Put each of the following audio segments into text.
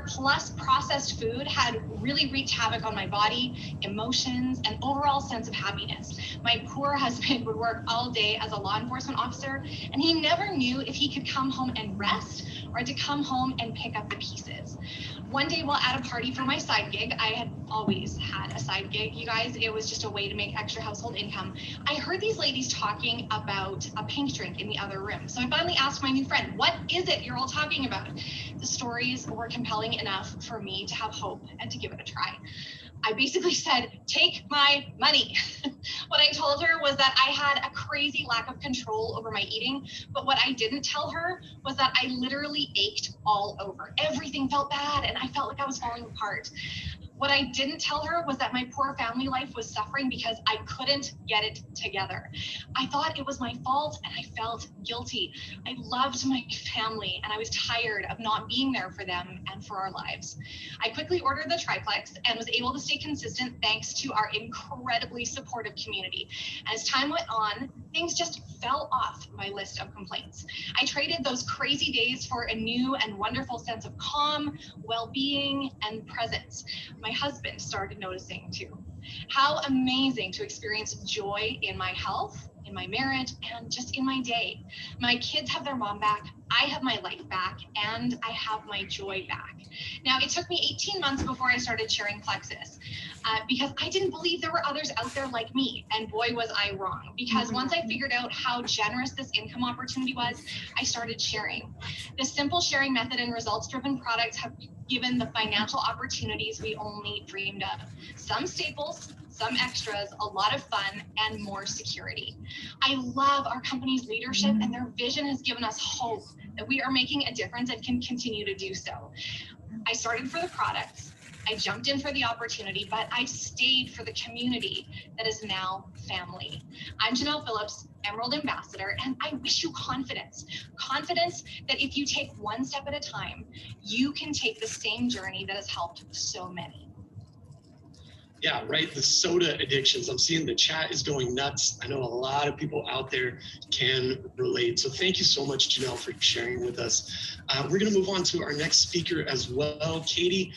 plus processed food had really wreaked havoc on my body, emotions, and overall sense of happiness. My poor husband would work all day as a law enforcement officer, and he never knew if he could come home and rest or to come home and pick up the pieces. One day while at a party for my side gig, I had always had a side gig, you guys. It was just a way to make extra household income. I heard these ladies talking about a pink drink in the other room. So I finally asked my new friend, what is it you're all talking about? The stories were compelling enough for me to have hope and to give it a try. I basically said, take my money. What I told her was that I had a crazy lack of control over my eating, but what I didn't tell her was that I literally ached all over. Everything felt bad and I felt like I was falling apart. What I didn't tell her was that my poor family life was suffering because I couldn't get it together. I thought it was my fault and I felt guilty. I loved my family and I was tired of not being there for them and for our lives. I quickly ordered the triplex and was able to stay consistent thanks to our incredibly supportive community. As time went on, things just fell off my list of complaints. I traded those crazy days for a new and wonderful sense of calm, well-being, and presence. My husband started noticing too. How amazing to experience joy in my health, in my marriage, and just in my day. My kids have their mom back, I have my life back, and I have my joy back. Now, it took me 18 months before I started sharing Plexus because I didn't believe there were others out there like me. And boy, was I wrong. Because once I figured out how generous this income opportunity was, I started sharing. This simple sharing method and results-driven products have given the financial opportunities we only dreamed of. Some staples, some extras, a lot of fun, and more security. I love our company's leadership, and their vision has given us hope that we are making a difference and can continue to do so. I started for the products, I jumped in for the opportunity, but I stayed for the community that is now family. I'm Janelle Phillips, Emerald Ambassador, and I wish you confidence. Confidence that if you take one step at a time, you can take the same journey that has helped so many. Yeah, right. The soda addictions. I'm seeing the chat is going nuts. I know a lot of people out there can relate. So thank you so much, Janelle, for sharing with us. We're going to move on to our next speaker as well. Katie,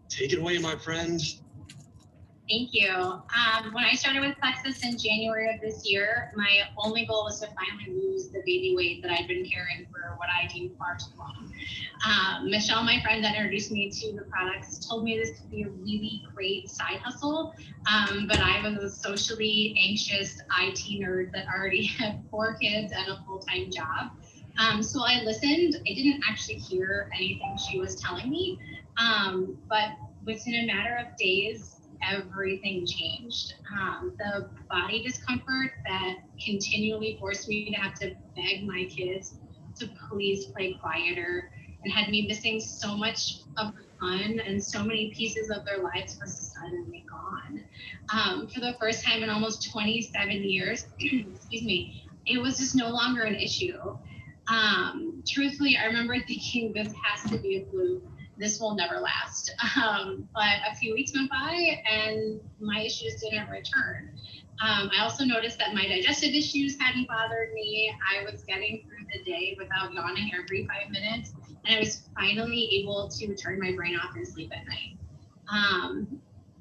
take it away, my friend. Thank you. When I started with Plexus in January of this year, my only goal was to finally lose the baby weight that I'd been carrying for what I deemed far too long. Michelle, my friend that introduced me to the products, told me this could be a really great side hustle, but I was a socially anxious IT nerd that already had 4 kids and a full-time job. So I listened. I didn't actually hear anything she was telling me, but within a matter of days, everything changed. The body discomfort that continually forced me to have to beg my kids to please play quieter and had me missing so much of the fun and so many pieces of their lives was suddenly gone. For the first time in almost 27 years, excuse me, it was just no longer an issue. Truthfully, I remember thinking this has to be a fluke. This will never last. But a few weeks went by and my issues didn't return. I also noticed that my digestive issues hadn't bothered me. I was getting through the day without yawning every 5 minutes, and I was finally able to turn my brain off and sleep at night.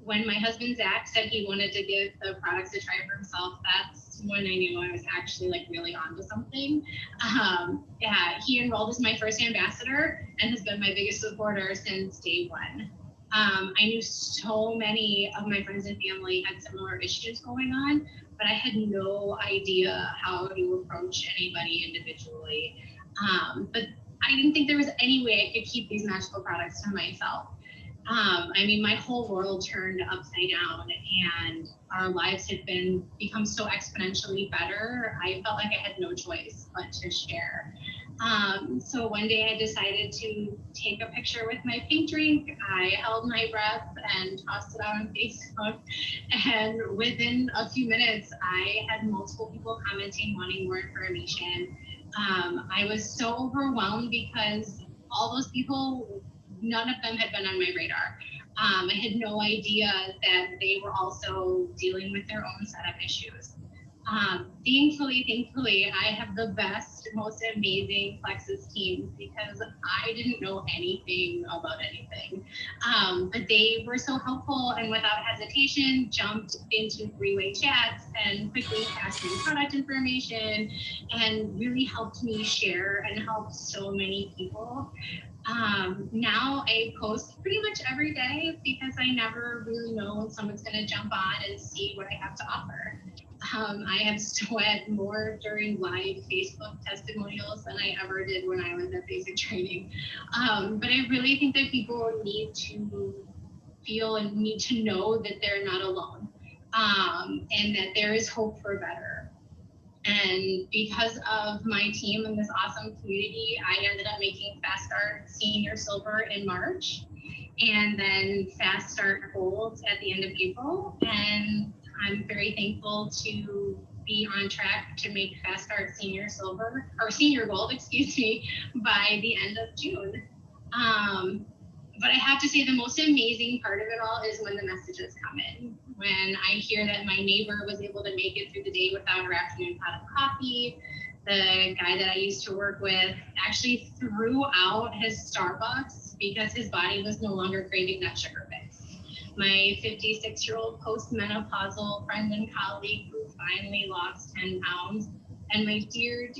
When my husband, Zach, said he wanted to give the products a try for himself, that's when I knew I was actually like really onto something. Yeah, he enrolled as my first ambassador and has been my biggest supporter since day one. I knew so many of my friends and family had similar issues going on, but I had no idea how to approach anybody individually. But I didn't think there was any way I could keep these magical products to myself. I mean, my whole world turned upside down and our lives had become so exponentially better. I felt like I had no choice but to share. So one day I decided to take a picture with my pink drink. I held my breath and tossed it out on Facebook. And within a few minutes, I had multiple people commenting, wanting more information. I was so overwhelmed because all those people, none of them had been on my radar. I had no idea that they were also dealing with their own set of issues. Thankfully, I have the best, most amazing Plexus teams because I didn't know anything about anything. But they were so helpful and without hesitation jumped into three-way chats and quickly passed me product information and really helped me share and help so many people. Now I post pretty much every day because I never really know when someone's going to jump on and see what I have to offer. I have sweat more during live Facebook testimonials than I ever did when I was at basic training. But I really think that people need to feel and need to know that they're not alone, and that there is hope for better. And because of my team and this awesome community, I ended up making Fast Start Senior Silver in March, and then Fast Start Gold at the end of April. And I'm very thankful to be on track to make Fast Start Senior Silver, or Senior Gold, excuse me, by the end of June. But I have to say the most amazing part of it all is when the messages come in. When I hear that my neighbor was able to make it through the day without her afternoon pot of coffee, the guy that I used to work with actually threw out his Starbucks because his body was no longer craving that sugar fix. My 56-year-old postmenopausal friend and colleague who finally lost 10 pounds, and my dear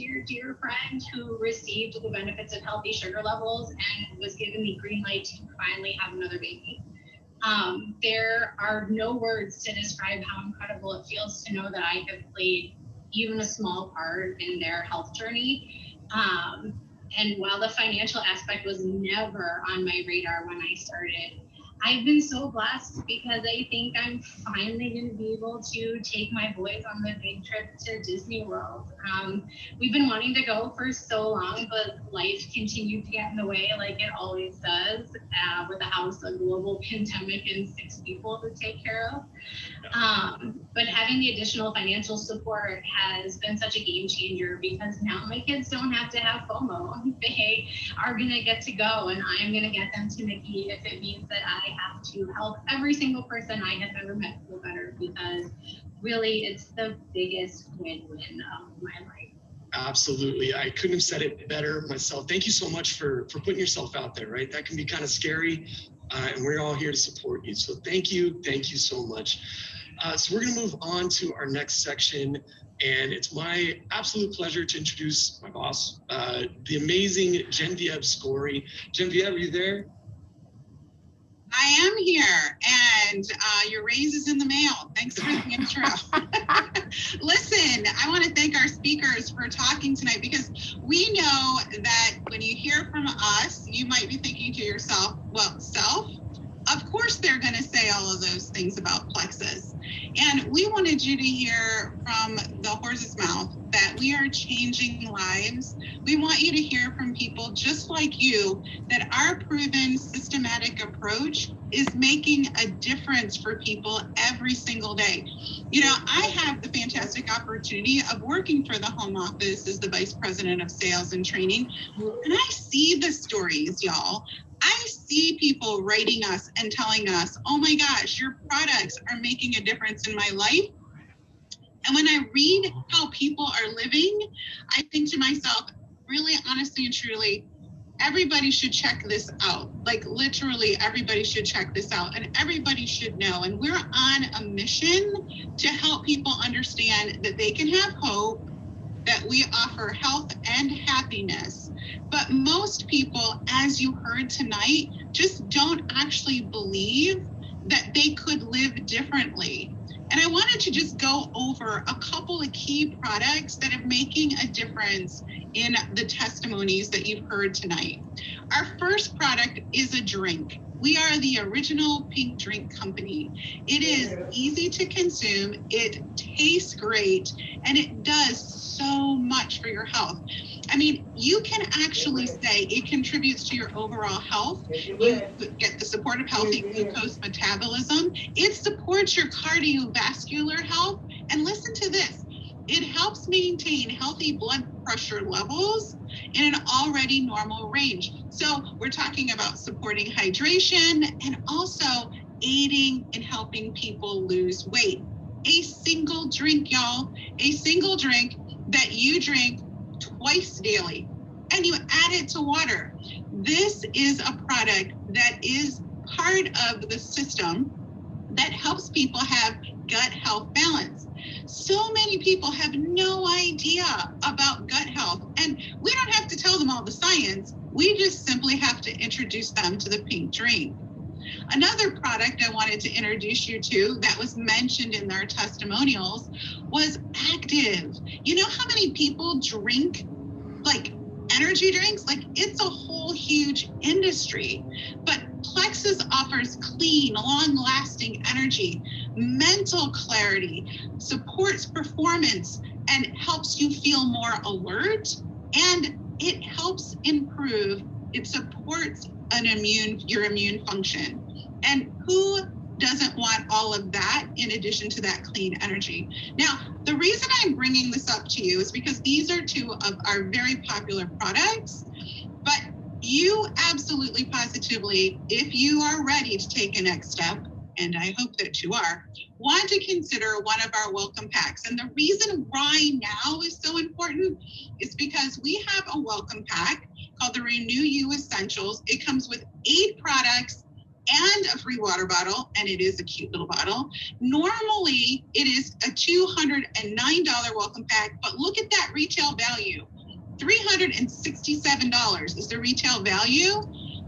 friend who received the benefits of healthy sugar levels and was given the green light to finally have another baby. There are no words to describe how incredible it feels to know that I have played even a small part in their health journey. And while the financial aspect was never on my radar when I started, I've been so blessed because I think I'm finally going to be able to take my boys on the big trip to Disney World. We've been wanting to go for so long, but life continued to get in the way like it always does, with a house, a global pandemic, and 6 people to take care of. But having the additional financial support has been such a game changer because now my kids don't have to have FOMO. They are going to get to go, and I'm going to get them to Mickey if it means that I have to help every single person I have ever met feel better, because really it's the biggest win-win of my life. Absolutely. I couldn't have said it better myself. Thank you so much for putting yourself out there, right? That can be kind of scary, and we're all here to support you. So thank you so much. So we're going to move on to our next section, and it's my absolute pleasure to introduce my boss, the amazing Genevieve Scory. Genevieve, are you there? I am here, and your raise is in the mail. Thanks for the intro. Listen, I want to thank our speakers for talking tonight, because we know that when you hear from us, you might be thinking to yourself, well, of course they're going to say all of those things about Plexus. And we wanted you to hear from the horse's mouth that we are changing lives. We want you to hear from people just like you that our proven systematic approach is making a difference for people every single day. You know, I have the fantastic opportunity of working for the home office as the Vice President of Sales and Training. And I see the stories, y'all. I see people writing us and telling us, oh my gosh, your products are making a difference in my life. And when I read how people are living, I think to myself, really honestly and truly, everybody should check this out. Like literally everybody should check this out, and everybody should know. And we're on a mission to help people understand that they can have hope, that we offer health and happiness. But most people, as you heard tonight, just don't actually believe that they could live differently. And I wanted to just go over a couple of key products that are making a difference in the testimonies that you've heard tonight. Our first product is a drink. We are the original pink drink company. It is easy to consume, it tastes great, and it does so much for your health. I mean, you can actually say it contributes to your overall health. You get the support of healthy glucose metabolism. It supports your cardiovascular health. And listen to this, it helps maintain healthy blood pressure levels in an already normal range. So we're talking about supporting hydration and also aiding in helping people lose weight. A single drink, y'all. A single drink that you drink twice daily, and you add it to water. This is a product that is part of the system that helps people have gut health balance. So many people have no idea about gut health, and we don't have to tell them all the science. We just simply have to introduce them to the pink drink. Another product I wanted to introduce you to that was mentioned in their testimonials was Active. You know how many people drink like energy drinks? Like, it's a whole huge industry. But Plexus offers clean, long-lasting energy, mental clarity, supports performance, and helps you feel more alert. And it helps improve, it supports your immune function. And who doesn't want all of that in addition to that clean energy? Now, the reason I'm bringing this up to you is because these are two of our very popular products, but you absolutely positively, if you are ready to take a next step, and I hope that you are, want to consider one of our welcome packs. And the reason why now is so important is because we have a welcome pack called the Renew You Essentials. It comes with 8 products and a free water bottle, and it is a cute little bottle. Normally, it is a $209 welcome pack, but look at that retail value. $367 is the retail value,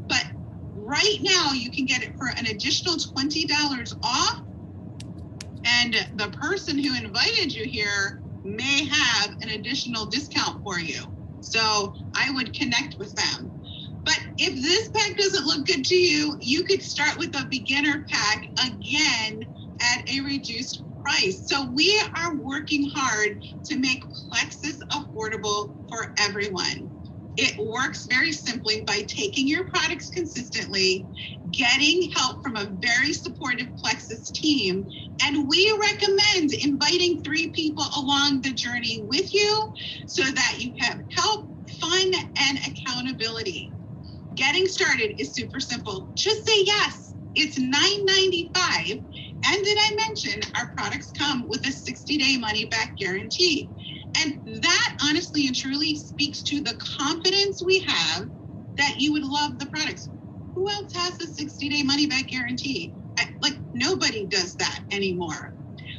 but right now you can get it for an additional $20 off, and the person who invited you here may have an additional discount for you. So I would connect with them. But if this pack doesn't look good to you, you could start with a beginner pack again at a reduced price. So we are working hard to make Plexus affordable for everyone. It works very simply by taking your products consistently, getting help from a very supportive Plexus team, and we recommend inviting 3 people along the journey with you so that you have help, fun, and accountability. Getting started is super simple. Just say yes. It's $9.95. And did I mention our products come with a 60-day money-back guarantee? And that honestly and truly speaks to the confidence we have that you would love the products. Who else has a 60-day money-back guarantee? Like, nobody does that anymore.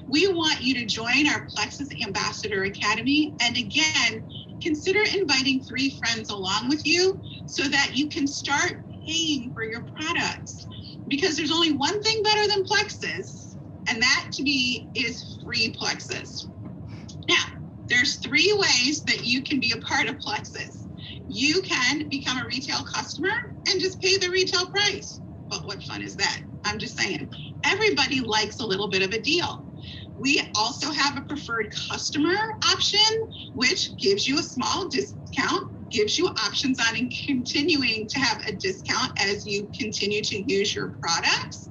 We want you to join our Plexus Ambassador Academy. And again, consider inviting 3 friends along with you so that you can start paying for your products. Because there's only one thing better than Plexus, and that to me is free Plexus. Now, there's 3 ways that you can be a part of Plexus. You can become a retail customer and just pay the retail price. But what fun is that? I'm just saying, everybody likes a little bit of a deal. We also have a preferred customer option, which gives you a small discount, gives you options on continuing to have a discount as you continue to use your products.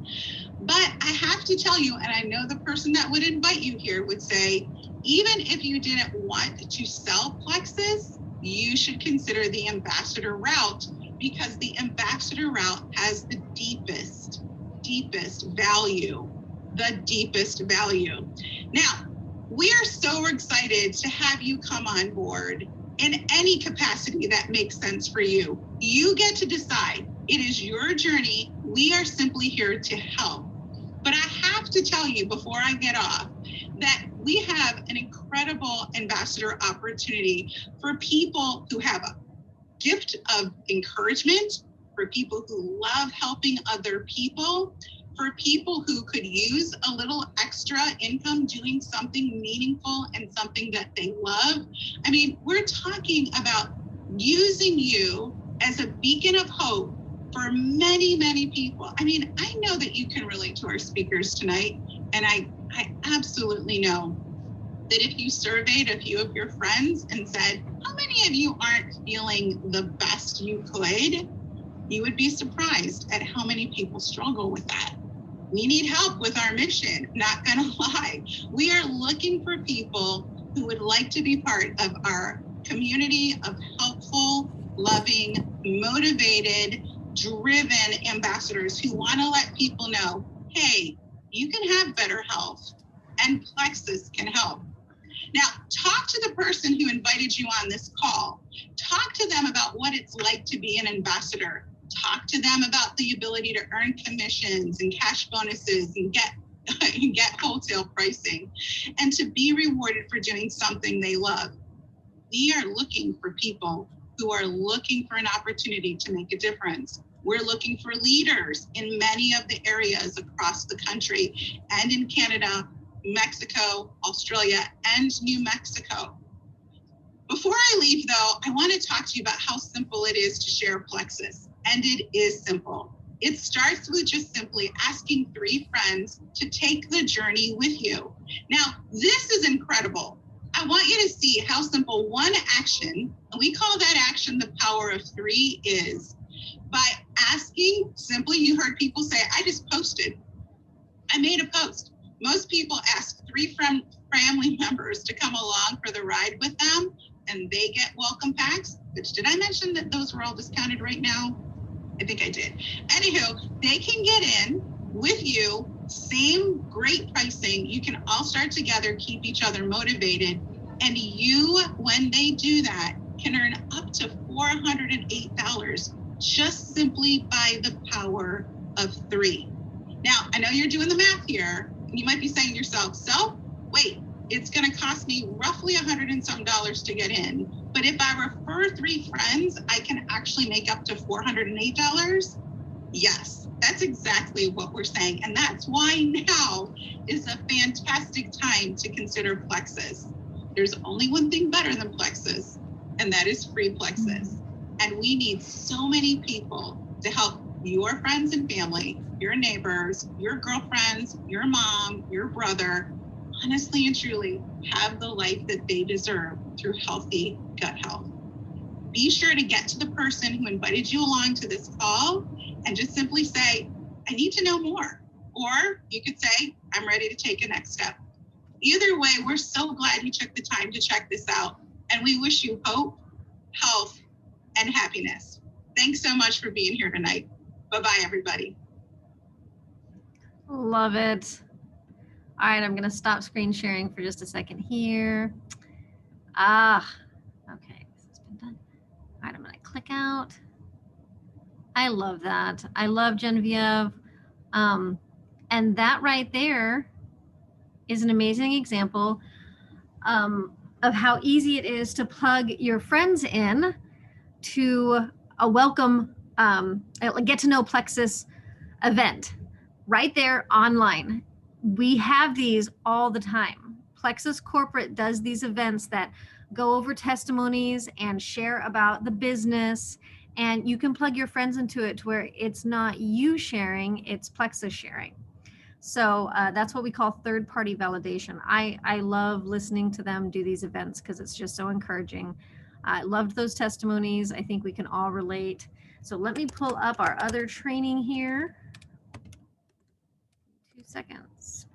But I have to tell you, and I know the person that would invite you here would say, even if you didn't want to sell Plexus, you should consider the ambassador route, because the ambassador route has the deepest value. The deepest value. Now, we are so excited to have you come on board in any capacity that makes sense for you. You get to decide. It is your journey. We are simply here to help. But I have to tell you before I get off that we have an incredible ambassador opportunity for people who have a gift of encouragement, for people who love helping other people, for people who could use a little extra income doing something meaningful and something that they love. I mean, we're talking about using you as a beacon of hope for many, many people. I mean, I know that you can relate to our speakers tonight, and I absolutely know that if you surveyed a few of your friends and said, how many of you aren't feeling the best you could, you would be surprised at how many people struggle with that. We need help with our mission, not gonna lie. We are looking for people who would like to be part of our community of helpful, loving, motivated, driven ambassadors who wanna let people know, hey, you can have better health and Plexus can help. Now, talk to the person who invited you on this call. Talk to them about what it's like to be an ambassador. Talk to them about the ability to earn commissions and cash bonuses and get wholesale pricing, and to be rewarded for doing something they love. We are looking for people who are looking for an opportunity to make a difference. We're looking for leaders in many of the areas across the country and in Canada, Mexico, Australia, and New Mexico. Before I leave, though, I want to talk to you about how simple it is to share Plexus. And it is simple. It starts with just simply asking 3 friends to take the journey with you. Now, this is incredible. I want you to see how simple one action, and we call that action the power of 3, is. By asking, simply, you heard people say, I just posted. I made a post. Most people ask 3 family members to come along for the ride with them, and they get welcome packs, which did I mention that those were all discounted right now? I think I did. Anywho, they can get in with you, same great pricing. You can all start together, keep each other motivated. And you, when they do that, can earn up to $408 just simply by the power of 3. Now, I know you're doing the math here, and you might be saying to yourself, so wait, it's going to cost me roughly $100 and some to get in. But if I refer 3 friends, I can actually make up to $408. Yes, that's exactly what we're saying. And that's why now is a fantastic time to consider Plexus. There's only one thing better than Plexus, and that is free Plexus. And we need so many people to help your friends and family, your neighbors, your girlfriends, your mom, your brother, honestly and truly have the life that they deserve through healthy gut health. Be sure to get to the person who invited you along to this call and just simply say, I need to know more. Or you could say, I'm ready to take a next step. Either way, we're so glad you took the time to check this out. And we wish you hope, health, and happiness. Thanks so much for being here tonight. Bye-bye, everybody. Love it. All right, I'm going to stop screen sharing for just a second here. Okay, this has been done. All right, I'm going to click out. I love that. I love Genevieve. And that right there is an amazing example of how easy it is to plug your friends in to a welcome, get to know Plexus event right there online. We have these all the time. Plexus Corporate does these events that go over testimonies and share about the business, and you can plug your friends into it to where it's not you sharing, it's Plexus sharing. So that's what we call third-party validation. I love listening to them do these events because it's just so encouraging. I loved those testimonies. I think we can all relate. So let me pull up our other training here. 2 seconds.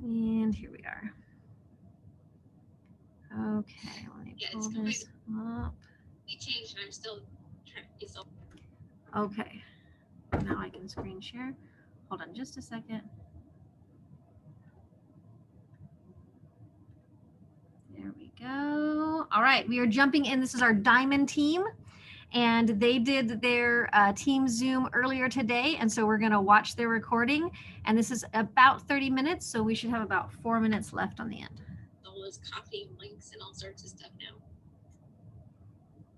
And here we are. Okay, let me pull this up. We changed, and I'm still trying. Okay, now I can screen share. Hold on just a second. There we go. All right, we are jumping in. This is our Diamond team, and they did their team Zoom earlier today, and so we're going to watch their recording, and this is about 30 minutes, so we should have about 4 minutes left on the end. All those copying links and all sorts of stuff now.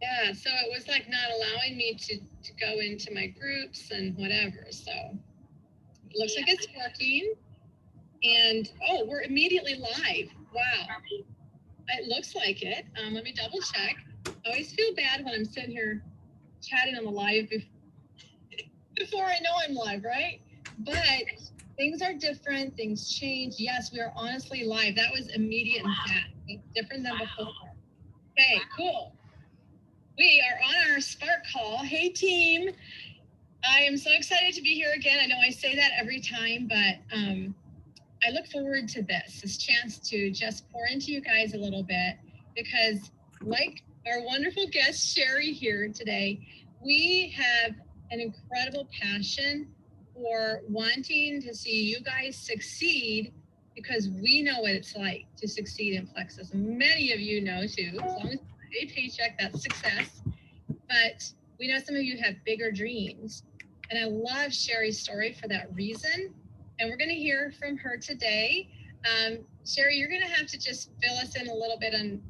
Yeah, so it was like not allowing me to go into my groups and whatever. So it looks like it's working. And oh, we're immediately live. Wow. It looks like it. Let me double check. I always feel bad when I'm sitting here chatting on the live before I know I'm live, right? But things are different. Things change. Yes, we are honestly live. That was immediate and fast. It's different than before. Okay, cool. We are on our Spark call. Hey, team. I am so excited to be here again. I know I say that every time, but I look forward to this chance to just pour into you guys a little bit, because like our wonderful guest, Sherry, here today, we have an incredible passion for wanting to see you guys succeed, because we know what it's like to succeed in Plexus. Many of you know too, as long as you get a paycheck, that's success. But we know some of you have bigger dreams. And I love Sherry's story for that reason. And we're going to hear from her today. Sherry, you're going to have to just fill us in a little bit on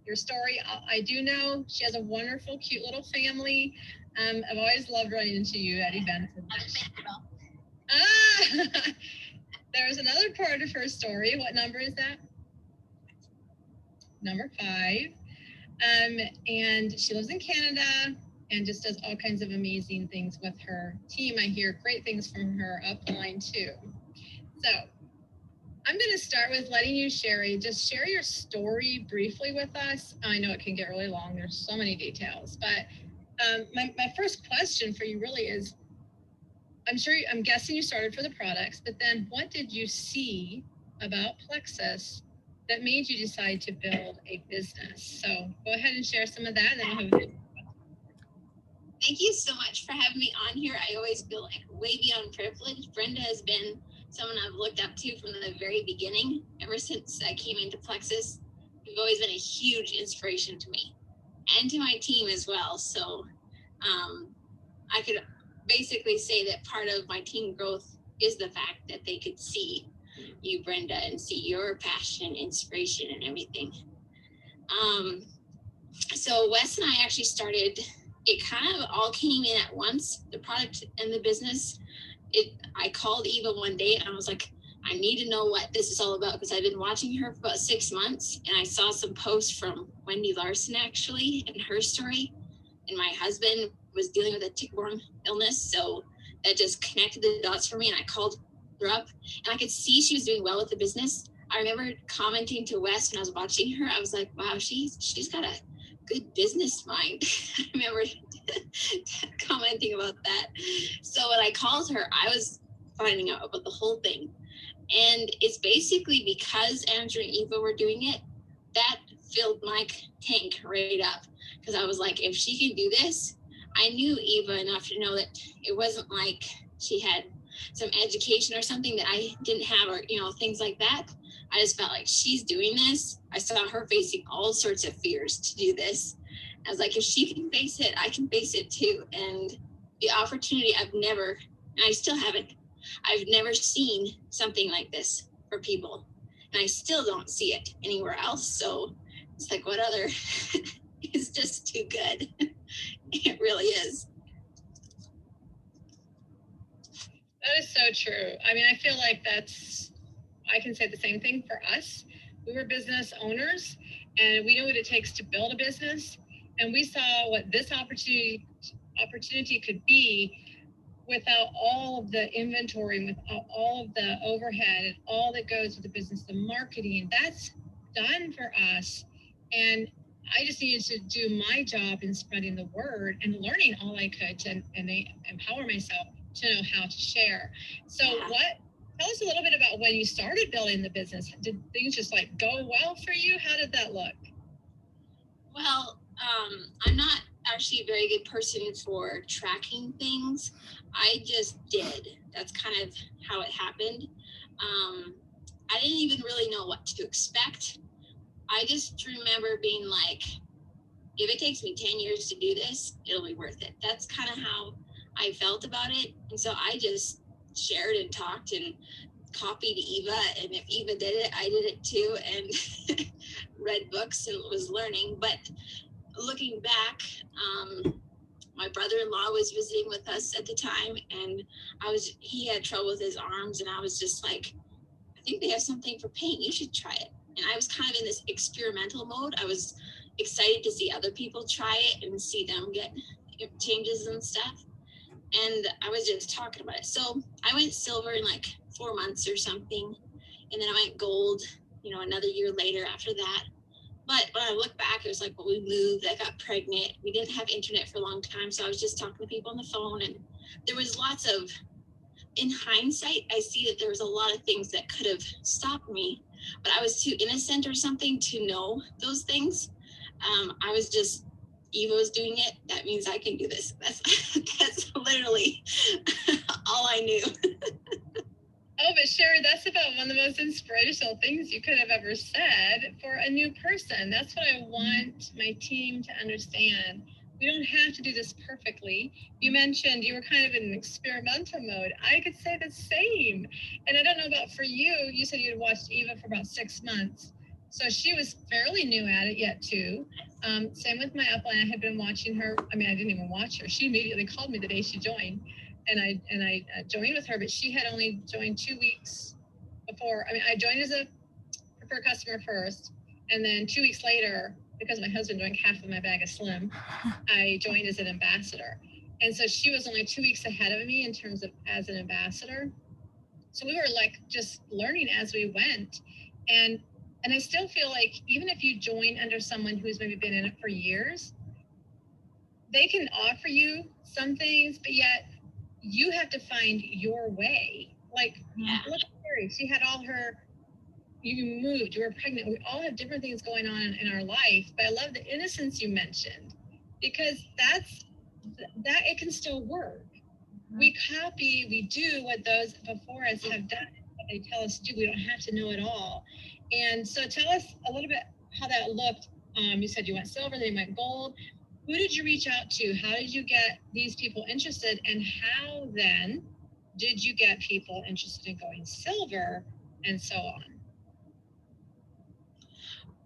your story. I do know she has a wonderful, cute little family. I've always loved running into you at events. There's another part of her story. What number is that? Number 5. And she lives in Canada and just does all kinds of amazing things with her team. I hear great things from her upline too. So I'm going to start with letting you, Sherry, just share your story briefly with us. I know it can get really long. There's so many details, but my first question for you really is, I'm guessing you started for the products, but then what did you see about Plexus that made you decide to build a business? So go ahead and share some of that, and then we'll have Thank you so much for having me on here. I always feel like way beyond privileged. Brenda has been someone I've looked up to from the very beginning. Ever since I came into Plexus, you've always been a huge inspiration to me and to my team as well. So I could basically say that part of my team growth is the fact that they could see you, Brenda, and see your passion, inspiration, and everything. So Wes and I actually started, it kind of all came in at once, the product and the business. I called Eva one day and I was like, I need to know what this is all about, because I've been watching her for about 6 months, and I saw some posts from Wendy Larson actually and her story. And my husband was dealing with a tick-borne illness, so that just connected the dots for me. And I called her up, and I could see she was doing well with the business. I remember commenting to Wes when I was watching her. I was like, wow, she's got a good business mind. I remember commenting about that. So when I called her, I was finding out about the whole thing. And it's basically because Andrew and Eva were doing it, that filled my tank right up. Because I was like, if she can do this, I knew Eva enough to know that it wasn't like she had some education or something that I didn't have, or, things like that. I just felt like she's doing this. I saw her facing all sorts of fears to do this. I was like, if she can face it, I can face it too. And the opportunity I've never seen something like this for people. And I still don't see it anywhere else. So it's like, what other? It's just too good. It really is. That is so true. I mean, I feel like I can say the same thing for us. We were business owners, and we know what it takes to build a business. And we saw what this opportunity could be without all of the inventory, without all of the overhead and all that goes with the business, the marketing. That's done for us. And I just needed to do my job in spreading the word and learning all I could to empower myself to know how to share. So tell us a little bit about when you started building the business. Did things just go well for you? How did that look? Well, I'm not actually a very good person for tracking things. I just did. That's kind of how it happened. I didn't even really know what to expect. I just remember being like, if it takes me 10 years to do this, it'll be worth it. That's kind of how I felt about it. And so I just shared and talked and copied Eva. And if Eva did it, I did it too, and read books and was learning. But looking back, my brother-in-law was visiting with us at the time, and he had trouble with his arms, and I was just like, I think they have something for pain. You should try it. And I was kind of in this experimental mode. I was excited to see other people try it and see them get changes and stuff. And I was just talking about it. So I went silver in 4 months or something. And then I went gold, another year later after that. But when I look back, it was like, we moved, I got pregnant. We didn't have internet for a long time. So I was just talking to people on the phone, and there was lots of, in hindsight, I see that there was a lot of things that could have stopped me, but I was too innocent or something to know those things. I was just Evo's doing it, that means I can do this. That's literally all I knew. Oh, but Sherry, that's about one of the most inspirational things you could have ever said for a new person. That's what I want my team to understand. We don't have to do this perfectly. You mentioned you were kind of in an experimental mode. I could say the same. And I don't know about for you, you said you had watched Eva for about 6 months. So she was fairly new at it yet too. Same with my upline. I had been watching her. I mean, I didn't even watch her. She immediately called me the day she joined. And I joined with her, but she had only joined 2 weeks before. I mean, I joined as a preferred customer first, and then 2 weeks later, because my husband drank half of my bag of Slim, I joined as an ambassador. And so she was only 2 weeks ahead of me in terms of as an ambassador. So we were like just learning as we went. And I still feel like even if you join under someone who's maybe been in it for years, they can offer you some things, but yet you have to find your way. Like, look at Carrie. She had all her, you moved, you were pregnant. We all have different things going on in our life. But I love the innocence you mentioned, because that it can still work. We copy, we do what those before us have done, what they tell us to do. We don't have to know it all. And so tell us a little bit how that looked. You said you went silver, then you went gold. Who did you reach out to? How did you get these people interested? And how then did you get people interested in going silver and so on?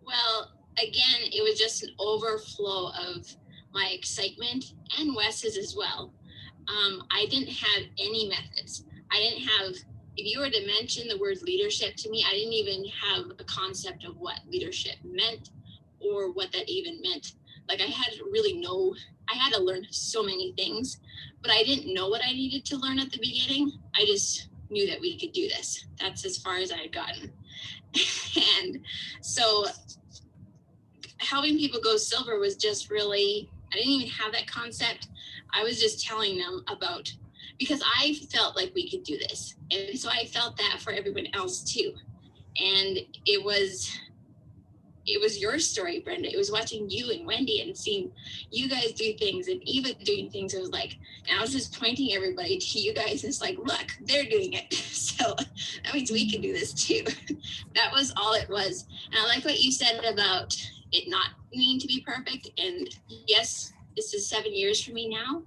Well, again, it was just an overflow of my excitement and Wes's as well. I didn't have any methods. I didn't have, if you were to mention the word leadership to me, I didn't even have a concept of what leadership meant or what that even meant. Like I had to learn so many things, but I didn't know what I needed to learn at the beginning. I just knew that we could do this. That's as far as I had gotten. And so helping people go silver was just really, I didn't even have that concept. I was just telling them about, because I felt like we could do this. And so I felt that for everyone else too. And it was your story, Brenda. It was watching you and Wendy and seeing you guys do things and Eva doing things. It was like, and I was just pointing everybody to you guys. It's like, look, they're doing it. So that means we can do this too. That was all it was. And I like what you said about it not needing to be perfect. And yes, this is 7 years for me now,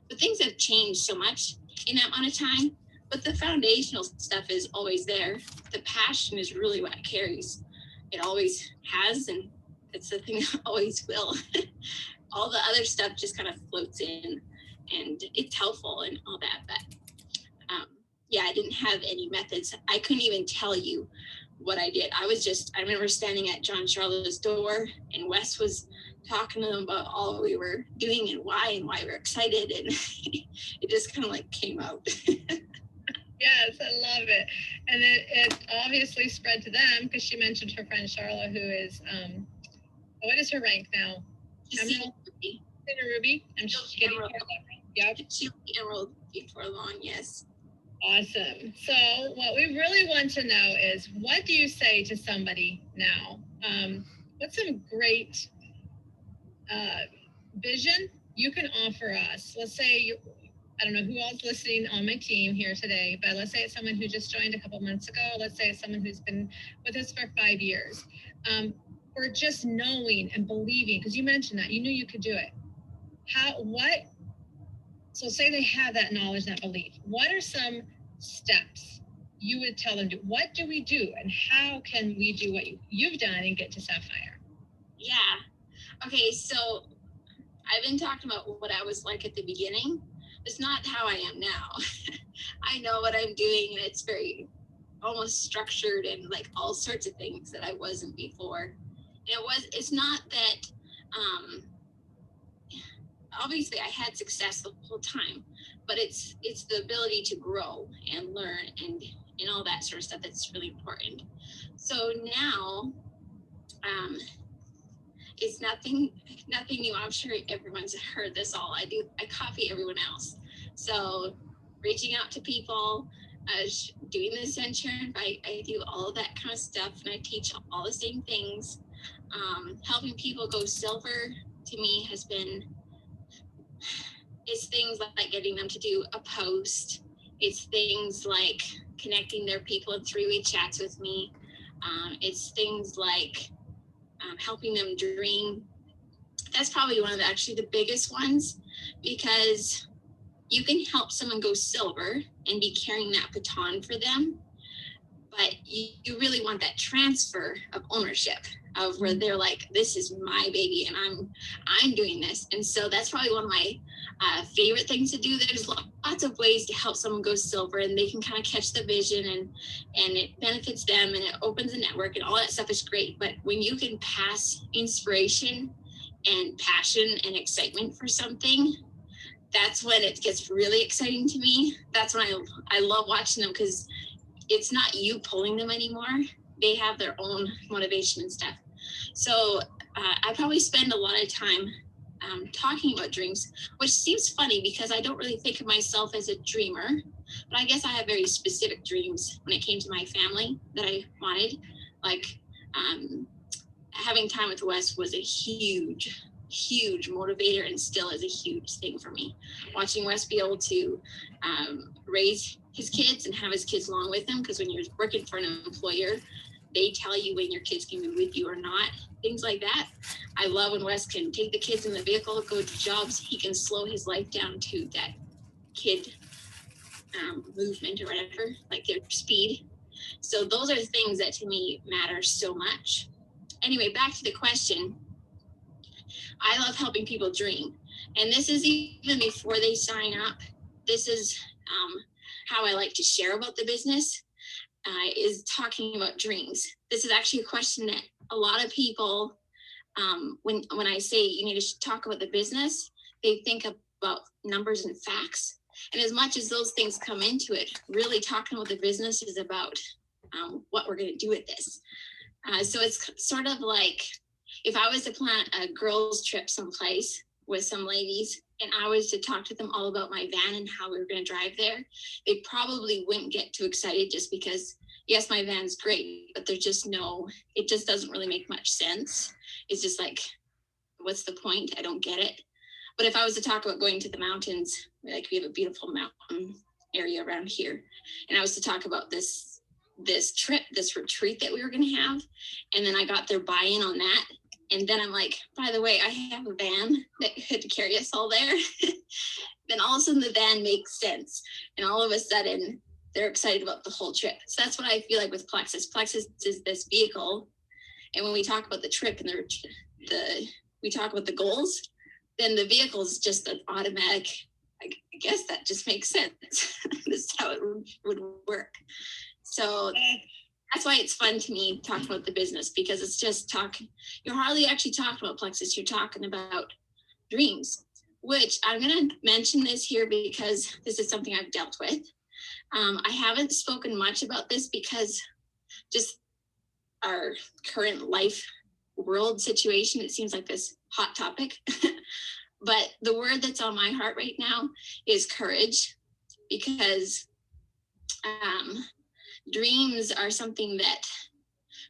but things have changed so much in that amount of time. But the foundational stuff is always there. The passion is really what carries. It always has, and it's the thing that always will. All the other stuff just kind of floats in, and it's helpful and all that. But yeah, I didn't have any methods. I couldn't even tell you what I did. I remember standing at John Charlotte's door, and Wes was talking to them about all we were doing and why we were excited, and it just kind of like came out. Yes, I love it. And it obviously spread to them because she mentioned her friend Charlotte, who is, what is her rank now? Emerald? Ruby? I'm just getting her. Yep. She'll be Emerald before long, yes. Awesome. So what we really want to know is, what do you say to somebody now? What's some great vision you can offer us? Let's say I don't know who else listening on my team here today, but let's say it's someone who just joined a couple months ago. Let's say it's someone who's been with us for 5 years. Or just knowing and believing, because you mentioned that, you knew you could do it. So say they have that knowledge, that belief. What are some steps you would tell them to do? What do we do, and how can we do what you've done and get to Sapphire? Yeah. Okay, so I've been talking about what I was like at the beginning. It's not how I am now. I know what I'm doing, and it's very almost structured and like all sorts of things that I wasn't before. And it's not that, obviously I had success the whole time, but it's the ability to grow and learn and all that sort of stuff that's really important. So now, it's nothing new. I'm sure everyone's heard this all. I copy everyone else. So reaching out to people, doing the ascension, I do all of that kind of stuff, and I teach all the same things. Helping people go silver to me has been, it's things like getting them to do a post. It's things like connecting their people in 3-way chats with me. It's things like helping them dream. That's probably one of the biggest ones, because you can help someone go silver and be carrying that baton for them, but you really want that transfer of ownership of where they're like, this is my baby and I'm doing this. And so that's probably one of my favorite things to do. There's lots of ways to help someone go silver, and they can kind of catch the vision, and it benefits them, and it opens a network, and all that stuff is great. But when you can pass inspiration and passion and excitement for something, that's when it gets really exciting to me. That's when I love watching them, because it's not you pulling them anymore. They have their own motivation and stuff. So I probably spend a lot of time talking about dreams, which seems funny because I don't really think of myself as a dreamer, but I guess I have very specific dreams when it came to my family that I wanted. Like having time with Wes was a huge motivator, and still is a huge thing for me. Watching Wes be able to raise his kids and have his kids along with him, because when you're working for an employer, they tell you when your kids can be with you or not, things like that. I love when Wes can take the kids in the vehicle, go to jobs. He can slow his life down to that kid movement or whatever, like their speed. So those are the things that to me matter so much. Anyway, back to the question. I love helping people dream. And this is even before they sign up. This is how I like to share about the business, is talking about dreams. This is actually a question that a lot of people, when I say you need to talk about the business, they think about numbers and facts. And as much as those things come into it, really talking about the business is about what we're going to do with this. So it's sort of like if I was to plan a girls' trip someplace with some ladies, and I was to talk to them all about my van and how we were going to drive there, they probably wouldn't get too excited, just because, yes, my van's great, but there's just it just doesn't really make much sense. It's just like, what's the point? I don't get it. But if I was to talk about going to the mountains, like we have a beautiful mountain area around here, and I was to talk about this trip, this retreat that we were going to have, and then I got their buy-in on that, and then I'm like, by the way, I have a van that could carry us all there. Then all of a sudden the van makes sense, and all of a sudden they're excited about the whole trip. So that's what I feel like with Plexus. Plexus is this vehicle, and when we talk about the trip and we talk about the goals, then the vehicle is just an automatic. I guess that just makes sense. This is how it would work. So that's why it's fun to me to talk about the business, because it's just talking. You're hardly actually talking about Plexus. You're talking about dreams, which I'm going to mention this here because this is something I've dealt with. I haven't spoken much about this because just our current life world situation, it seems like this hot topic. But the word that's on my heart right now is courage, because dreams are something that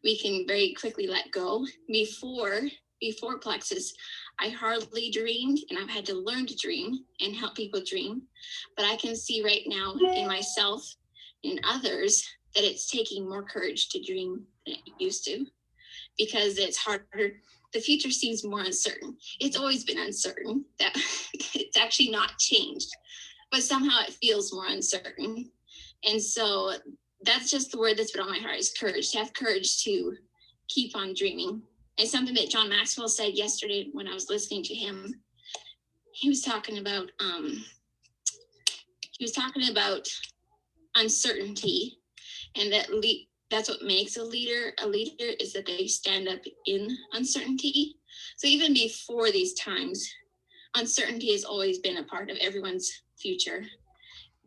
we can very quickly let go. Before Plexus, I hardly dreamed, and I've had to learn to dream and help people dream. But I can see right now in myself and others that it's taking more courage to dream than it used to, because it's harder. The future seems more uncertain. It's always been uncertain. That it's actually not changed, but somehow it feels more uncertain. And so that's just the word that's been on my heart, is courage. To have courage to keep on dreaming. And something that John Maxwell said yesterday when I was listening to him, he was talking about uncertainty, and that's what makes a leader. A leader is that they stand up in uncertainty. So even before these times, uncertainty has always been a part of everyone's future.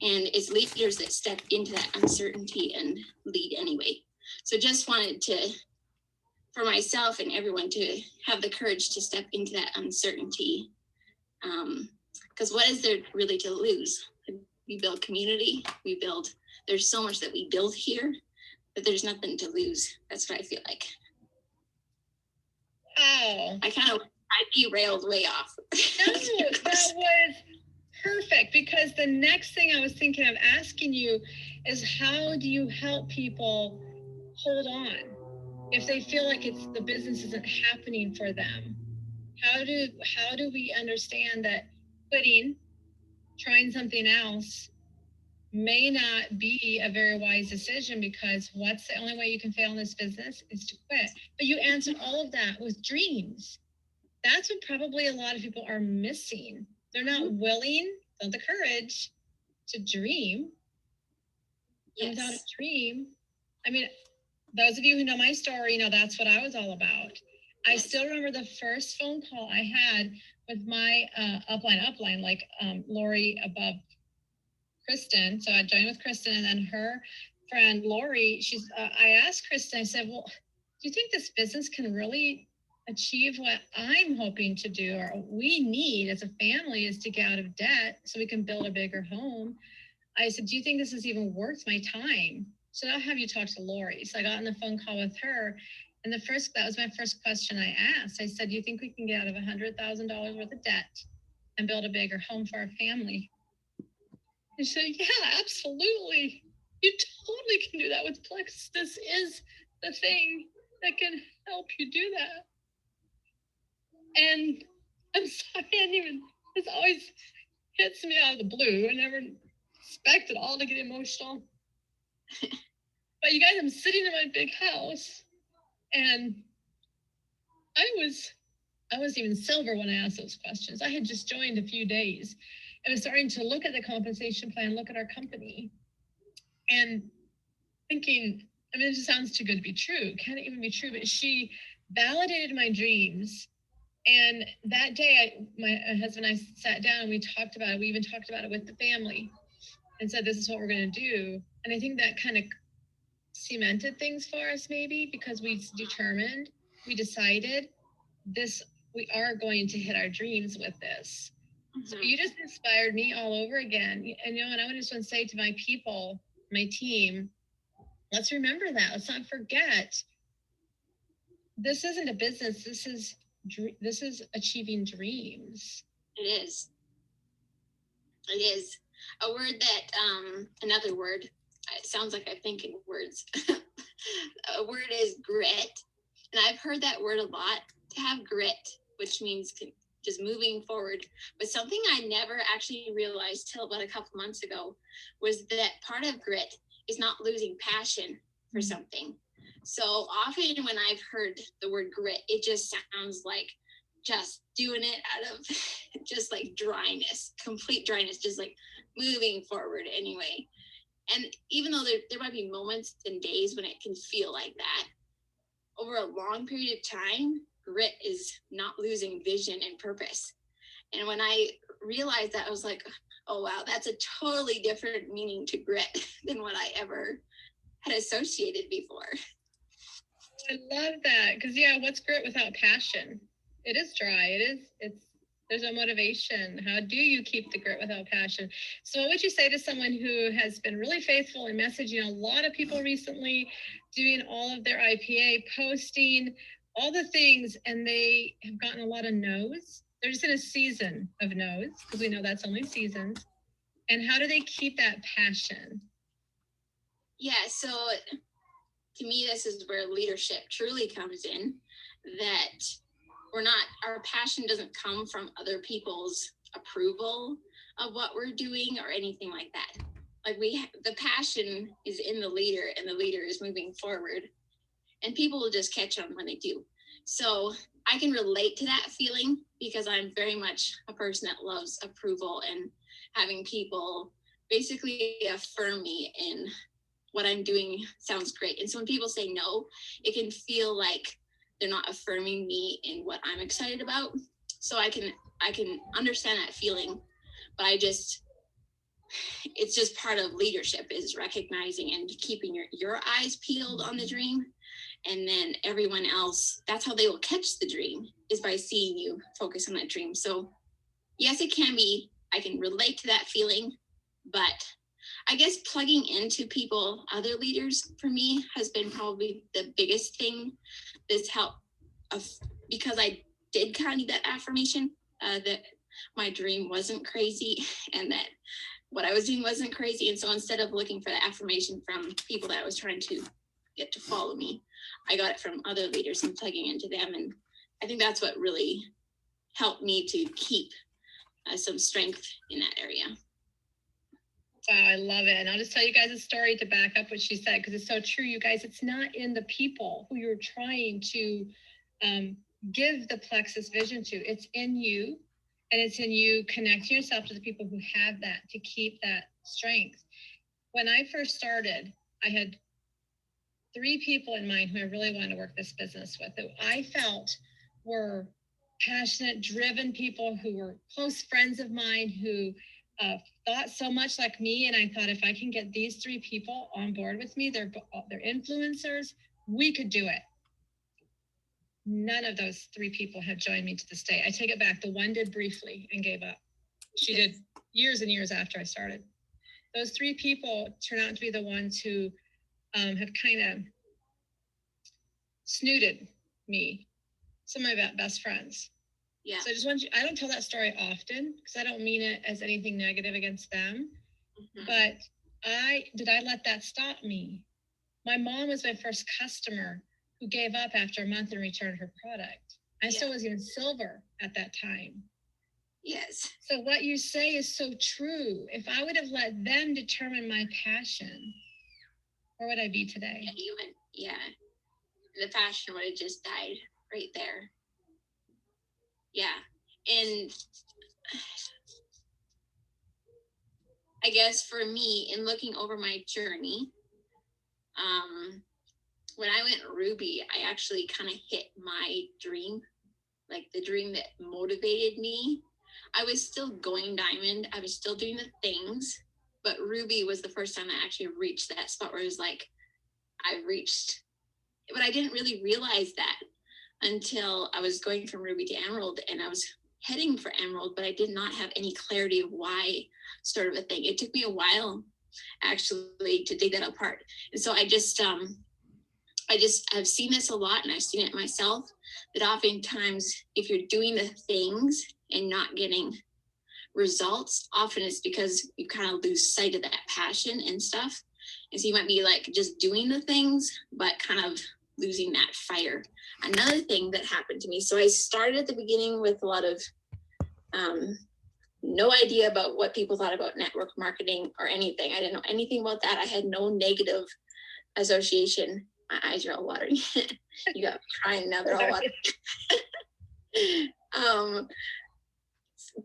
And it's leaders that step into that uncertainty and lead anyway. So just wanted for myself and everyone to have the courage to step into that uncertainty. Because what is there really to lose? We build community, there's so much that we build here, but there's nothing to lose. That's what I feel like. Oh. I kind of I derailed way off. No, that was perfect, because the next thing I was thinking of asking you is, how do you help people hold on if they feel like the business isn't happening for them? How do we understand that quitting, trying something else, may not be a very wise decision, because what's the only way you can fail in this business is to quit? But you answered all of that with dreams. That's what probably a lot of people are missing. They're not willing, not the courage to dream. And without a dream, I mean, those of you who know my story, that's what I was all about. I still remember the first phone call I had with my upline, like Lori above Kristen. So I joined with Kristen, and then her friend Lori, I asked Kristen, I said, well, do you think this business can really achieve what I'm hoping to do, or we need as a family, is to get out of debt so we can build a bigger home? I said, do you think this is even worth my time? So I'll have you talk to Lori. So I got on the phone call with her, and that was my first question I asked. I said, do you think we can get out of $100,000 worth of debt and build a bigger home for our family? And she said, yeah, absolutely. You totally can do that with Plexus. This is the thing that can help you do that. And I'm sorry, this always hits me out of the blue. I never expect it all to get emotional. But you guys, I'm sitting in my big house, and I wasn't even silver when I asked those questions. I had just joined a few days. I was starting to look at the compensation plan, look at our company, and thinking, I mean, it just sounds too good to be true. Can it even be true? But she validated my dreams. And that day, my husband and I sat down and we talked about it. We even talked about it with the family and said, this is what we're going to do. And I think that kind of cemented things for us, maybe, because we decided we are going to hit our dreams with this. Mm-hmm. So you just inspired me all over again. And and I just want to say to my people, my team, let's remember that. Let's not forget. This isn't a business. This is achieving dreams. It is. It is a word that another word. It sounds like I think in words. A word is grit, and I've heard that word a lot. To have grit, which means just moving forward. But something I never actually realized till about a couple months ago was that part of grit is not losing passion for something. So often when I've heard the word grit, it just sounds like just doing it out of just like dryness, complete dryness, just like moving forward anyway. And even though there might be moments and days when it can feel like that, over a long period of time, grit is not losing vision and purpose. And when I realized that, I was like, oh, wow, that's a totally different meaning to grit than what I ever had associated before. I love that. Because, what's grit without passion? It is dry. There's no motivation. How do you keep the grit without passion? So what would you say to someone who has been really faithful in messaging a lot of people recently, doing all of their IPA, posting, all the things, and they have gotten a lot of no's? They're just in a season of no's, because we know that's only seasons. And how do they keep that passion? Yeah, so to me, this is where leadership truly comes in, that our passion doesn't come from other people's approval of what we're doing or anything like that. Like the passion is in the leader, and the leader is moving forward, and people will just catch on when they do. So I can relate to that feeling, because I'm very much a person that loves approval and having people basically affirm me in what I'm doing sounds great. And so when people say no, it can feel like they're not affirming me in what I'm excited about. So I can understand that feeling, but it's just part of leadership, is recognizing and keeping your eyes peeled on the dream. And then everyone else, that's how they will catch the dream, is by seeing you focus on that dream. So yes, it can be, I can relate to that feeling, but I guess plugging into people, other leaders, for me has been probably the biggest thing that's helped, because I did kind of need that affirmation that my dream wasn't crazy and that what I was doing wasn't crazy. And so instead of looking for the affirmation from people that I was trying to get to follow me, I got it from other leaders and plugging into them. And I think that's what really helped me to keep some strength in that area. Wow, I love it. And I'll just tell you guys a story to back up what she said, because it's so true, you guys. It's not in the people who you're trying to give the Plexus vision to. It's in you, and it's in you connecting yourself to the people who have that, to keep that strength. When I first started, I had 3 people in mind who I really wanted to work this business with, who I felt were passionate, driven people who were close friends of mine, who thought so much like me. And I thought, if I can get these 3 people on board with me, they're influencers, we could do it. None of those 3 people have joined me to this day. I take it back. The one did briefly and gave up. She did years and years after I started. Those 3 people turn out to be the ones who have kind of snooted me, some of my best friends. Yeah. So I just want you, I don't tell that story often because I don't mean it as anything negative against them. Mm-hmm. But I let that stop me. My mom was my first customer who gave up after a month and returned her product. I still was even silver at that time. Yes. So what you say is so true. If I would have let them determine my passion, where would I be today? The passion would have just died right there. Yeah. And I guess for me, in looking over my journey, when I went Ruby, I actually kind of hit my dream, like the dream that motivated me. I was still going diamond. I was still doing the things, but Ruby was the first time I actually reached that spot where it was like, I reached, but I didn't really realize that until I was going from Ruby to Emerald, and I was heading for Emerald, but I did not have any clarity of why, sort of a thing. It took me a while actually to dig that apart. And so I've seen this a lot, and I've seen it myself, that oftentimes if you're doing the things and not getting results, often it's because you kind of lose sight of that passion and stuff. And so you might be like just doing the things, but kind of losing that fire. Another thing that happened to me, so I started at the beginning with a lot of no idea about what people thought about network marketing or anything. I didn't know anything about that. I had no negative association. My eyes are all watering. You got crying now, they're all watering.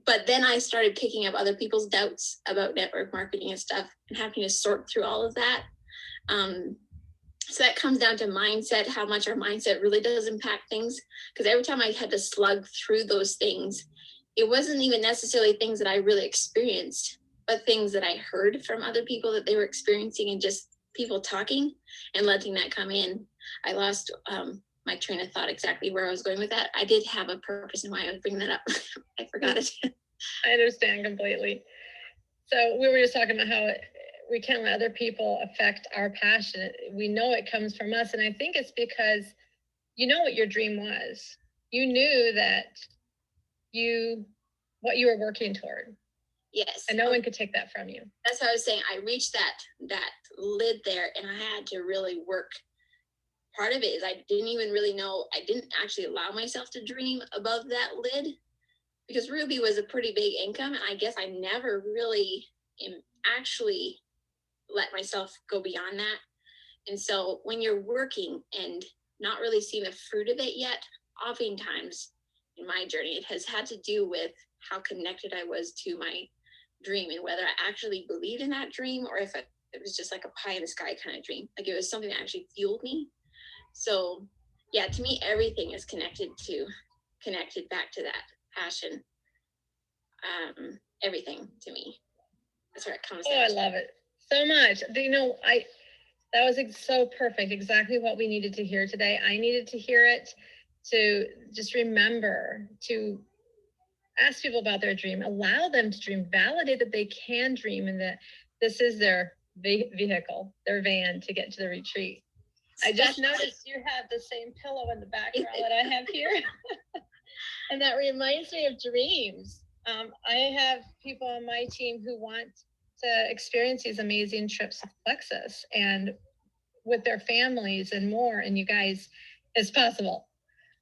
But then I started picking up other people's doubts about network marketing and stuff, and having to sort through all of that. So that comes down to mindset, how much our mindset really does impact things. Because every time I had to slug through those things, it wasn't even necessarily things that I really experienced, but things that I heard from other people that they were experiencing, and just people talking and letting that come in. I lost my train of thought, exactly where I was going with that. I did have a purpose in why I was bringing that up. I forgot it. I understand completely. So we were just talking about how we can't let other people affect our passion. We know it comes from us. And I think it's because you know what your dream was. You knew that what you were working toward. Yes. And no one could take that from you. That's what I was saying. I reached that lid there, and I had to really work. Part of it is I didn't even really know, I didn't actually allow myself to dream above that lid, because Ruby was a pretty big income. And I guess I never really actually let myself go beyond that. And so when you're working and not really seeing the fruit of it yet, oftentimes in my journey, it has had to do with how connected I was to my dream, and whether I actually believed in that dream, or if it was just like a pie in the sky kind of dream. Like it was something that actually fueled me. So yeah, to me, everything is connected back to that passion. Everything to me. That's where it comes down. I love it so much. That was so perfect. Exactly what we needed to hear today. I needed to hear it, to just remember to ask people about their dream, allow them to dream, validate that they can dream, and that this is their vehicle, their van to get to the retreat. I just noticed you have the same pillow in the background that I have here. And that reminds me of dreams. I have people on my team who want to experience these amazing trips with Plexus and with their families and more. And you guys, it's possible.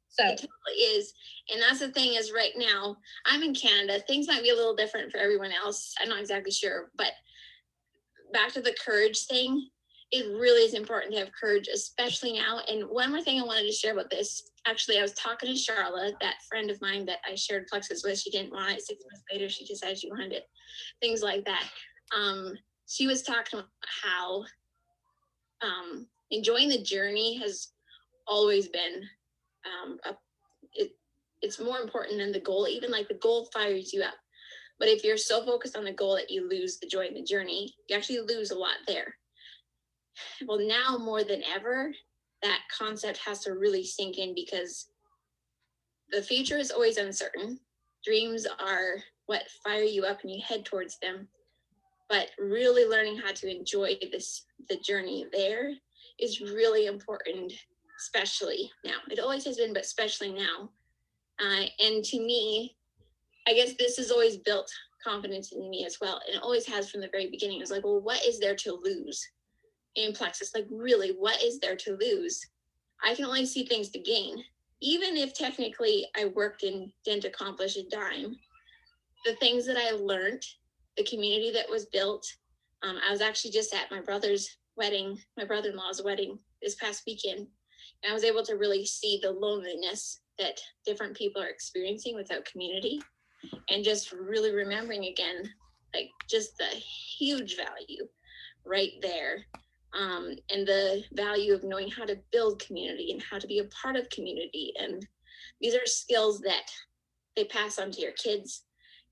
So It totally is. And that's the thing is right now, I'm in Canada. Things might be a little different for everyone else. I'm not exactly sure, but back to the courage thing, it really is important to have courage, especially now. And one more thing I wanted to share about this, actually, I was talking to Charlotte, that friend of mine that I shared Plexus with. She didn't want it. 6 months later, she decided she wanted it, things like that. She was talking about how enjoying the journey has always been it's more important than the goal. Even like the goal fires you up, but if you're so focused on the goal that you lose the joy in the journey, you actually lose a lot there. Well, now more than ever, that concept has to really sink in, because the future is always uncertain. Dreams are what fire you up and you head towards them, but really learning how to enjoy the journey there is really important, especially now. It always has been, but especially now. And to me, I guess this has always built confidence in me as well. And it always has from the very beginning. It was like, well, what is there to lose in Plexus? Like, really, what is there to lose? I can only see things to gain. Even if technically I worked and didn't accomplish a dime, the things that I learned, the community that was built. I was actually just at my brother's wedding, my brother-in-law's wedding this past weekend. And I was able to really see the loneliness that different people are experiencing without community. And just really remembering again, like just the huge value right there. And the value of knowing how to build community and how to be a part of community. And these are skills that they pass on to your kids.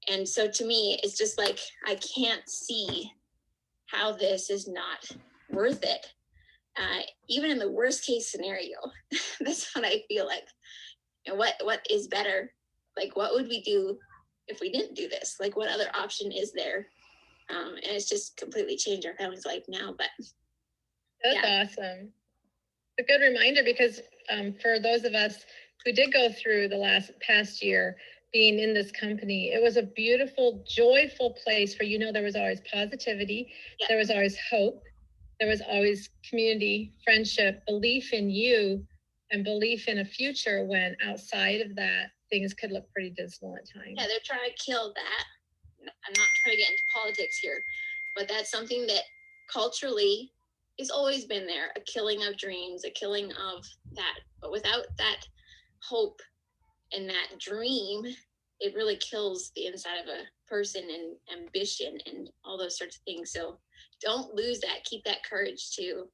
And so to me, it's just like, I can't see how this is not worth it. Even in the worst case scenario, that's what I feel like. And what is better? Like, what would we do if we didn't do this? Like, what other option is there? And it's just completely changed our family's life now. But that's awesome. It's a good reminder, because for those of us who did go through the past year being in this company, it was a beautiful, joyful place where, there was always positivity. Yeah. There was always hope. There was always community, friendship, belief in you, and belief in a future, when outside of that, things could look pretty dismal at times. Yeah, they're trying to kill that. I'm not trying to get into politics here, but that's something that culturally has always been there, a killing of dreams, a killing of that. But without that hope and that dream, it really kills the inside of a person and ambition and all those sorts of things. So don't lose that. Keep that courage to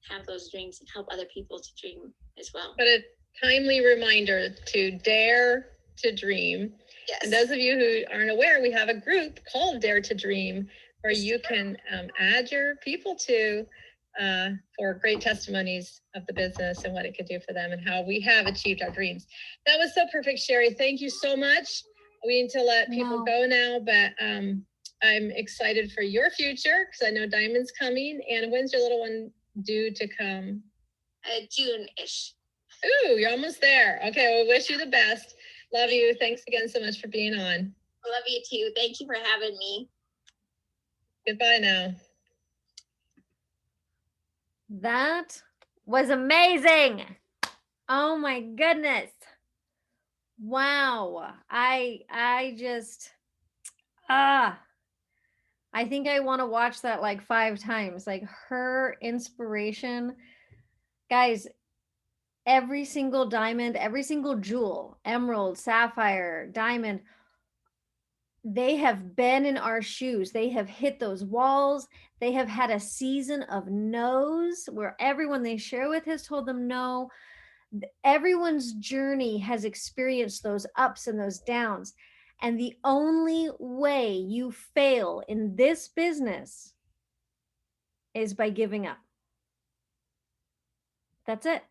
have those dreams and help other people to dream as well. But a timely reminder to dare to dream. Yes. And those of you who aren't aware, we have a group called Dare to Dream, where you can add your people to for great testimonies of the business and what it could do for them and how we have achieved our dreams. That was so perfect, Sherry. Thank you so much. We need to let people go now, but I'm excited for your future, because I know Diamond's coming. And when's your little one due to come? June-ish. Ooh, you're almost there. Okay, we wish you the best. Love you. Thanks again so much for being on. I love you too. Thank you for having me. Goodbye now. That was amazing. Oh my goodness. Wow. I just I think I want to watch that like 5 times. Like, her inspiration. Guys, every single diamond, every single jewel, emerald, sapphire, diamond, they have been in our shoes. They have hit those walls. They have had a season of no's, where everyone they share with has told them no. Everyone's journey has experienced those ups and those downs. And the only way you fail in this business is by giving up. That's it.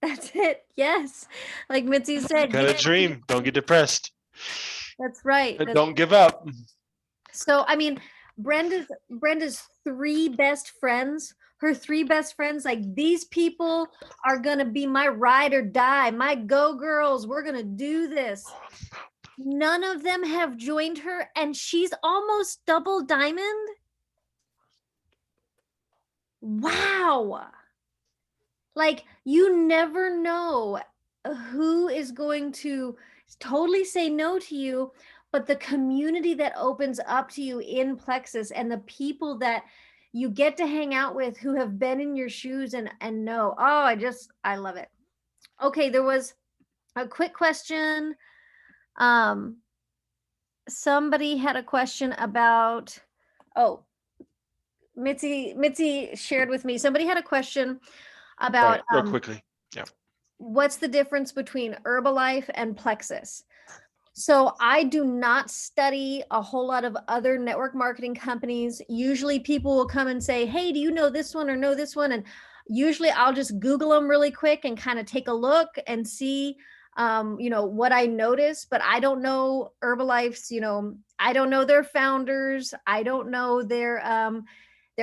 That's it. Yes. Like Mitzi said. Got a dream. Don't get depressed. That's right. Don't give up. So, I mean, Brenda's 3 best friends her 3 best friends, like, these people are gonna be my ride or die, my go girls, we're gonna do this. None of them have joined her, and she's almost double diamond. Wow. Like, you never know who is going to totally say no to you, but the community that opens up to you in Plexus and the people that you get to hang out with who have been in your shoes and know. Oh, I love it. Okay, there was a quick question. Somebody had a question about, oh, Mitzi shared with me. Somebody had a question about real quickly. Yeah. What's the difference between Herbalife and Plexus? So I do not study a whole lot of other network marketing companies. Usually people will come and say, hey, do you know this one or know this one? And usually I'll just Google them really quick and kind of take a look and see, what I notice, but I don't know Herbalife's, I don't know their founders. I don't know their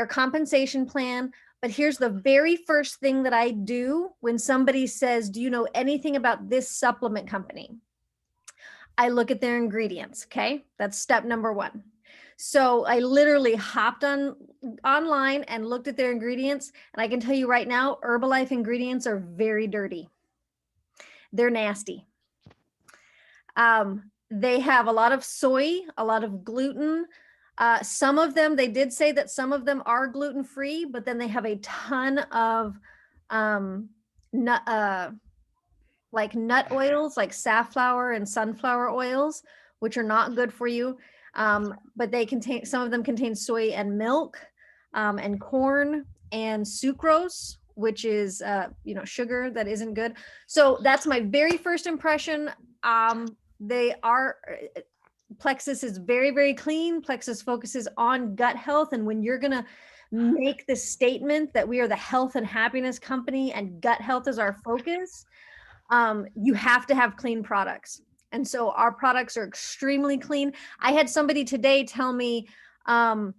compensation plan. But here's the very first thing that I do when somebody says, do you know anything about this supplement company? I look at their ingredients. Okay. That's step number 1. So I literally hopped online and looked at their ingredients. And I can tell you right now, Herbalife ingredients are very dirty. They're nasty. They have a lot of soy, a lot of gluten. Some of them, they did say that some of them are gluten-free, but then they have a ton of like nut oils, like safflower and sunflower oils, which are not good for you. But some of them contain soy and milk, and corn and sucrose, which is, sugar that isn't good. So that's my very first impression. Plexus is very, very clean. Plexus focuses on gut health. And when you're going to make the statement that we are the health and happiness company and gut health is our focus, you have to have clean products. And so our products are extremely clean. I had somebody today tell me, oh,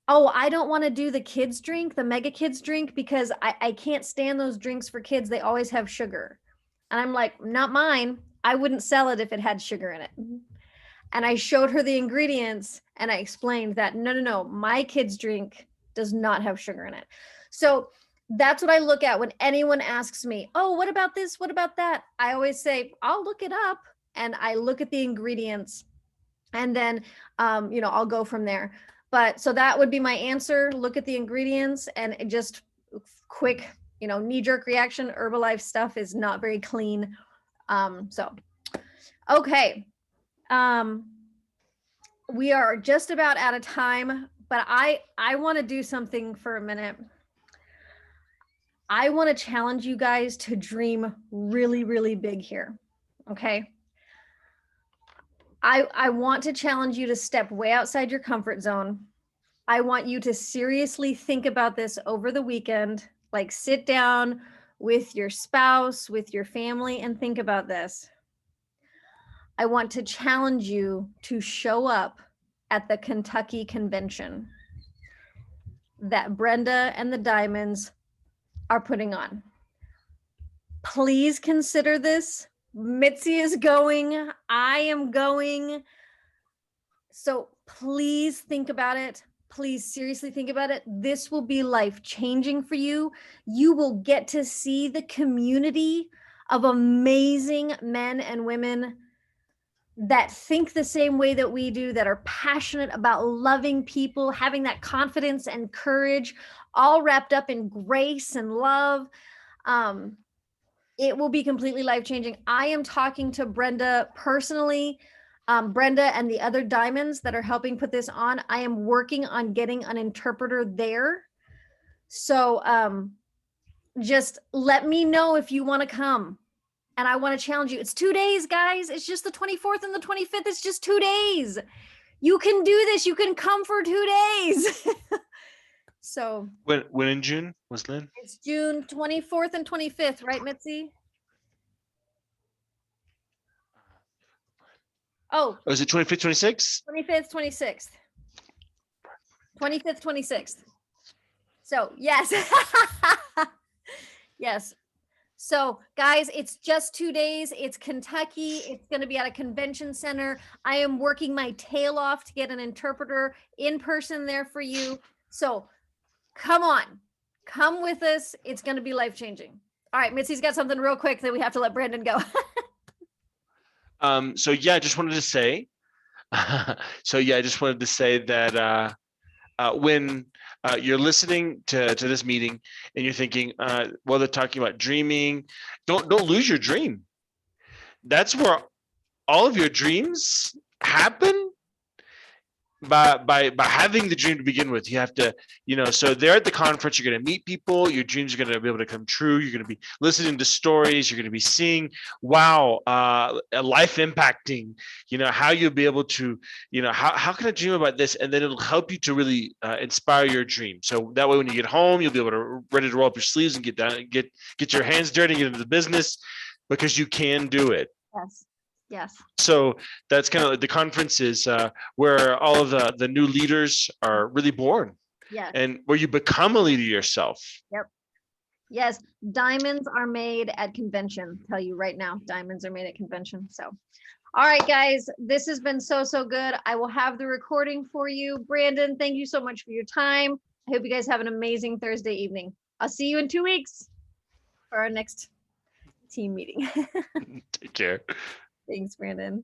I don't want to do the kids drink, the mega kids drink, because I can't stand those drinks for kids. They always have sugar. And I'm like, not mine. I wouldn't sell it if it had sugar in it. And I showed her the ingredients and I explained that, no, my kids drink does not have sugar in it. So that's what I look at when anyone asks me, oh, what about this? What about that? I always say, I'll look it up, and I look at the ingredients, and then, I'll go from there. But so that would be my answer. Look at the ingredients, and just quick, knee-jerk reaction. Herbalife stuff is not very clean. Okay. We are just about out of time, but I want to do something for a minute. I want to challenge you guys to dream really, really big here. Okay. I want to challenge you to step way outside your comfort zone. I want you to seriously think about this over the weekend, like sit down with your spouse, with your family, and think about this. I want to challenge you to show up at the Kentucky convention that Brenda and the Diamonds are putting on. Please consider this. Mitzi is going. I am going. So please think about it. Please seriously think about it. This will be life-changing for you. You will get to see the community of amazing men and women that think the same way that we do, that are passionate about loving people, having that confidence and courage, all wrapped up in grace and love. It will be completely life-changing. I am talking to Brenda personally, Brenda and the other Diamonds that are helping put this on. I am working on getting an interpreter there. So just let me know if you want to come. And I want to challenge you. It's 2 days, guys. It's just the 24th and the 25th. It's just 2 days. You can do this. You can come for 2 days. So when in June was Lynn? It's June 24th and 25th, right, Mitzi? Oh, is it 25th, 26th? 25th, 26th. 25th, 26th. So yes. Yes. So guys, it's just 2 days. It's Kentucky. It's going to be at a convention center. I am working my tail off to get an interpreter in person there for you. So come on, come with us. It's going to be life-changing. All right, Mitzi's got something real quick that we have to let Brandon go. So yeah, I just wanted to say, that when you're listening to this meeting and you're thinking, well, they're talking about dreaming, don't lose your dream. That's where all of your dreams happen. By having the dream to begin with. You have to, so there at the conference, you're going to meet people, your dreams are going to be able to come true. You're going to be listening to stories, you're going to be seeing, wow, life impacting, how you'll be able to, how can I dream about this? And then it'll help you to really inspire your dream. So that way, when you get home, you'll be able to ready to roll up your sleeves and get down, get your hands dirty, and get into the business, because you can do it. Yes. Yes. So that's kind of like the conference is where all of the new leaders are really born. Yes. And where you become a leader yourself. Yep. Yes. Diamonds are made at convention. Tell you right now, diamonds are made at convention. So, all right, guys, this has been so good. I will have the recording for you. Brandon, thank you so much for your time. I hope you guys have an amazing Thursday evening. I'll see you in 2 weeks for our next team meeting. Take care. Thanks, Brandon.